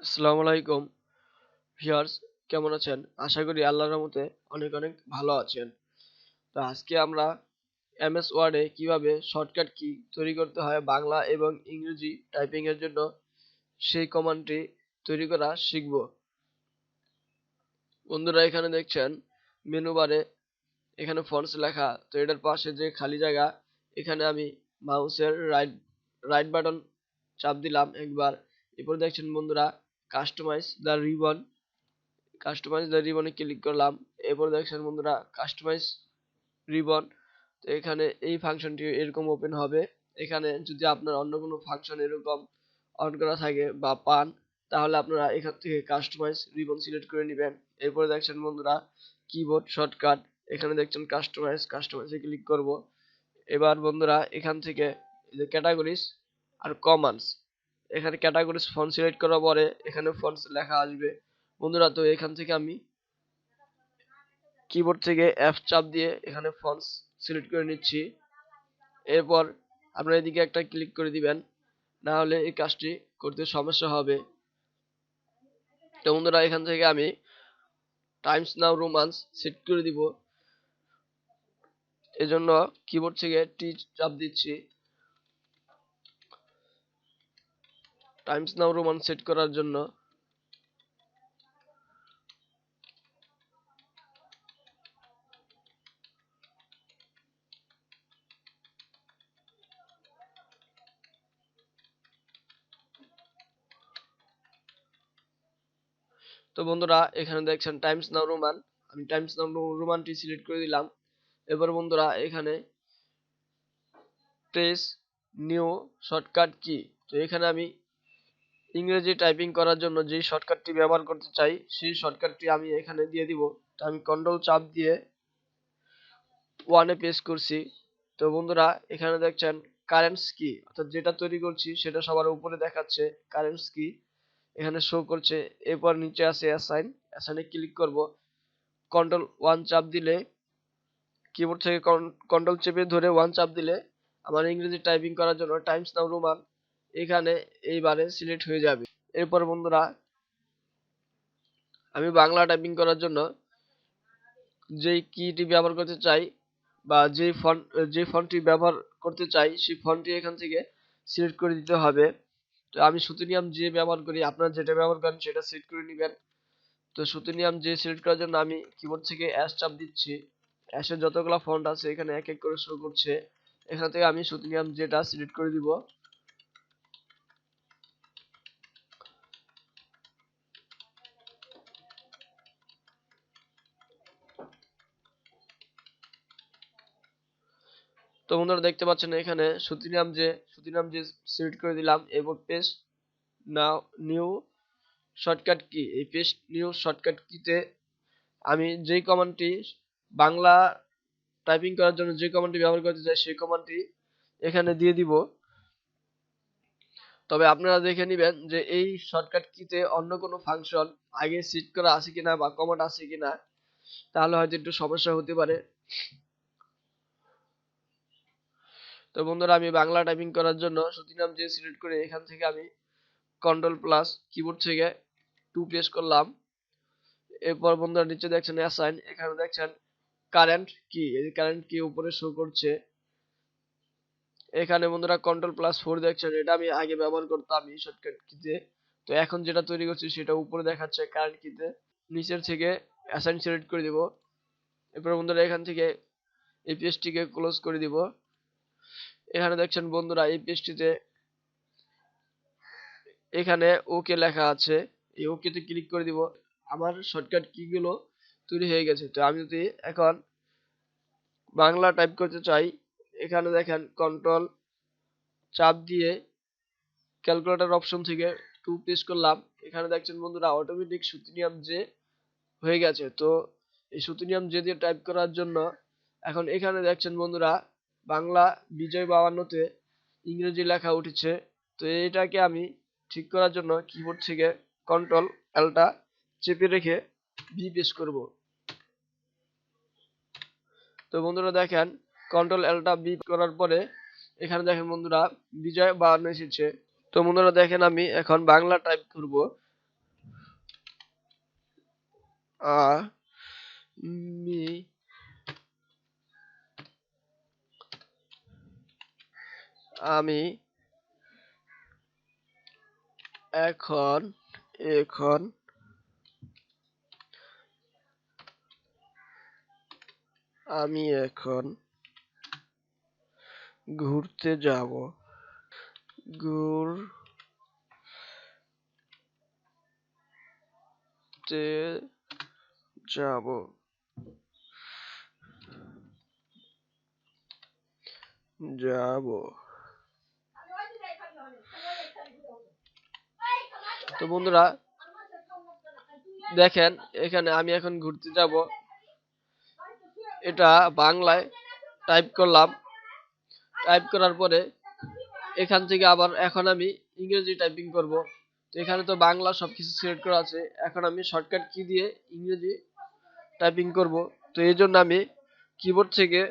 আসসালামু আলাইকুম ভিউয়ার্স, কেমন আছেন? আশা করি আল্লাহর রহমতে অনেক অনেক ভালো আছেন। তো আজকে আমরা এমএস ওয়ার্ডে কিভাবে শর্টকাট কি তৈরি করতে হয় বাংলা এবং ইংরেজি টাইপিং এর জন্য সেই কমান্ডটি তৈরি করা শিখব। বন্ধুরা, এখানে দেখছেন মেনু বারে এখানে ফন্টস লেখা, তো এটার পাশে যে খালি জায়গা, এখানে আমি মাউসের রাইট বাটন চাপ দিলাম একবার। এরপর দেখছেন বন্ধুরা কাস্টমাইজ দ্য রিবনে ক্লিক করলাম। এরপর দেখছেন বন্ধুরা কাস্টমাইজ রিবন। তো এখানে এই ফাংশনটি এরকম ওপেন হবে। এখানে যদি আপনার অন্য কোনো ফাংশন এরকম অন করা থাকে বা পান, তাহলে আপনারা এখান থেকে কাস্টমাইজ রিবন সিলেক্ট করে নেবেন। এরপর দেখছেন বন্ধুরা কিবোর্ড শর্টকাট, এখানে দেখছেন কাস্টমাইজে ক্লিক করব। এবার বন্ধুরা এখান থেকে এই যে ক্যাটাগরিজ আর কমান্ডস, এখানে ক্যাটাগরিজ ফন্ট সিলেক্ট করার পরে এখানে ফন্টস লেখা আসবে। বন্ধুরা, তো এখান থেকে আমি কিবোর্ড থেকে এফ চাপ দিয়ে এখানে ফন্টস সিলেক্ট করে নিচ্ছি। এরপর আপনারা এদিকে একটা ক্লিক করে দিবেন, না হলে এই কাজটি করতে সমস্যা হবে। তো বন্ধুরা, এখান থেকে আমি টাইমস নাও রোমান্স সেট করে দিব। এজন্য কিবোর্ড থেকে টি চাপ দিচ্ছি। টাইমস নাও রোমান্স সেট করার জন্য তো বন্ধুরা এখানে দেখছেন টাইমস নাও রোমান, আমি টাইমস নাও রোমানটি সিলেক্ট করে দিলাম। এবার বন্ধুরা এখানে প্রেস নিউ শর্টকাট কি, তো এখানে আমি ইংরেজি টাইপিং করার জন্য যে শর্টকাটটি ব্যবহার করতে চাই সেই শর্টকাটটি আমি এখানে দিয়ে দিব। তো আমি কন্ট্রোল চাপ দিয়ে ওয়ানে পেস্ট করছি। তো বন্ধুরা এখানে দেখছেন কারেন্টস কি, অর্থাৎ যেটা তৈরি করছি সেটা সবার উপরে দেখাচ্ছে কারেন্টস কি, এখানে শো করছে। এরপর নিচে আছে অ্যাসাইনে ক্লিক করব। কন্ট্রোল ওয়ান চাপ দিলে, কিবোর্ড থেকে কন্ট্রোল চেপে ধরে ওয়ান চাপ দিলে আমার ইংরেজি টাইপিং করার জন্য টাইমস নাও রোমান এখানে এইবারে সিলেক্ট হয়ে যাবে। এরপর বন্ধুরা আমি বাংলা টাইপিং করার জন্য যেই কিটি ব্যবহার করতে চাই বা যে ফন্টটি ব্যবহার করতে চাই সেই ফন্টটি এখান থেকে সিলেক্ট করে দিতে হবে। তো আমি সুতুনিয়াম যে ব্যবহার করি, আপনারা যেটা ব্যবহার করেন সেটা সিলেক্ট করে নেবেন। তো সুতুনিয়াম যে সিলেক্ট করার জন্য আমি কিবোর্ড থেকে অ্যাশ চাপ দিচ্ছি। অ্যাশের যতগুলো ফন্ট আছে এখানে এক এক করে শো করছে। এখান থেকে আমি সুতুনিয়াম যেটা সিলেক্ট করে দিব। তো বন্ধুরা দেখতে পাচ্ছেন এখানে সুতুনিয়াম যে সিলেক্ট করে দিলাম। এরপর পেস্ট নাও নিউ শর্টকাট কি, এই পেস্ট নিউ শর্টকাট কিতে আমি যেই কমান্ডটি বাংলা টাইপিং করার জন্য যে কমান্ডটি ব্যবহার করতে চাই সেই কমান্ডটি এখানে দিয়ে দিব। তবে আপনারা দেখে নেবেন যে এই শর্টকাট কিতে অন্য কোনো ফাংশন আগে সেট করা আছে কিনা বা কমান্ড আছে কিনা, তাহলে হয়তো একটু সমস্যা হতে পারে। তো বন্ধুরা আমি বাংলা টাইপিং করার জন্য সুতিনাম যে সিলেক্ট করে এখান থেকে আমি কন্ট্রোল প্লাস কিবোর্ড থেকে 2 প্রেস করলাম। এরপর বন্ধুরা নিচে দেখছেন অ্যাসাইন, এখানে দেখছেন কারেন্ট কি, এই কারেন্ট কি উপরে শো করছে। এখানে বন্ধুরা কন্ট্রোল প্লাস 4 দেখছেন, এটা আমি আগে ব্যবহার করতাম এই শর্টকাট কিতে। তো এখন যেটা তৈরি করছি সেটা উপরে দেখাচ্ছে কারেন্ট কিতে। নিচের থেকে অ্যাসাইন সিলেক্ট করে দিব। এরপর বন্ধুরা এখান থেকে এই পেজটিকে ক্লোজ করে দিব। এখানে দেখছেন বন্ধুরা এই পেজটিতে এখানে ওকে লেখা আছে, এই ওকে তে ক্লিক করে দিব। আমার শর্টকাট কি গুলো তৈরি হয়ে গেছে। তো আমি যদি এখন বাংলা টাইপ করতে চাই, এখানে দেখেন কন্ট্রোল চাপ দিয়ে ক্যালকুলেটর অপশন থেকে 2 প্রেস করলাম। এখানে দেখছেন বন্ধুরা অটোমেটিক সুতুনিয়াম যে হয়ে গেছে। তো এই সুতুনিয়াম যে দিয়ে টাইপ করার জন্য এখন এখানে দেখছেন বন্ধুরা বাংলা বিজয় 52 ইংরেজি লেখা উঠেছে। তো এটাকে আমি ঠিক করার জন্য কিবোর্ড থেকে কন্ট্রোল এলটা চেপে রেখে বি প্রেস করব। তো বন্ধুরা দেখেন কন্ট্রোল এলটা বি করার পরে এখানে দেখেন বন্ধুরা বিজয় 52 এসেছে। তো বন্ধুরা দেখেন আমি এখন বাংলা টাইপ করব। আমি আমি এখন এখন আমি এখন ঘুরতে যাব। ঘুরতে যাব। যাব। তো বন্ধুরা দেখেন এখানে আমি এখন ঘুরতে যাব, এটা বাংলায় টাইপ করলাম। টাইপ করার পরে এখান থেকে আবার এখন আমি ইংরেজি টাইপিং করব। তো এখানে তো বাংলা সবকিছু সিলেক্ট করা আছে, এখন আমি শর্টকাট কি দিয়ে ইংরেজি টাইপিং করব। তো এই জন্য আমি কিবোর্ড থেকে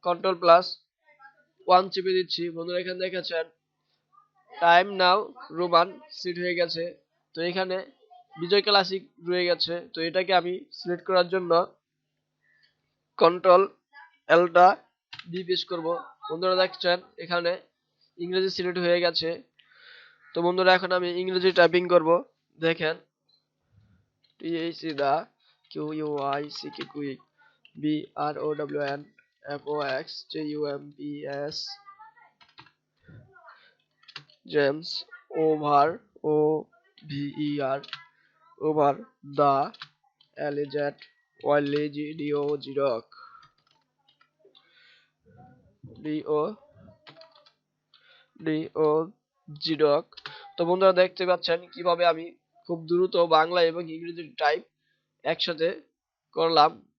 Ctrl+1 চেপে দিচ্ছি। বন্ধুরা এখানে দেখেছেন টাইম নাও রোমান সিট হয়ে গেছে। তো এখানে বিজয় ক্লাসিক রয়ে গেছে। তো এটাকে আমি সিলেক্ট করার জন্য Ctrl+L+D প্রেস করব। বন্ধুরা দেখছেন এখানে ইংরেজি সিলেক্ট হয়ে গেছে। তো বন্ধুরা এখন আমি ইংরেজি টাইপিং করব। দেখেন THC the QUICK quick BROWNFOXJUMPS jumps over OVER over the LZ OLGDO জিরক DO জিরক। তো বন্ধুরা দেখতে পাচ্ছেন কিভাবে আমি খুব দ্রুত বাংলা এবং ইংরেজি টাইপ একসাথে করলাম।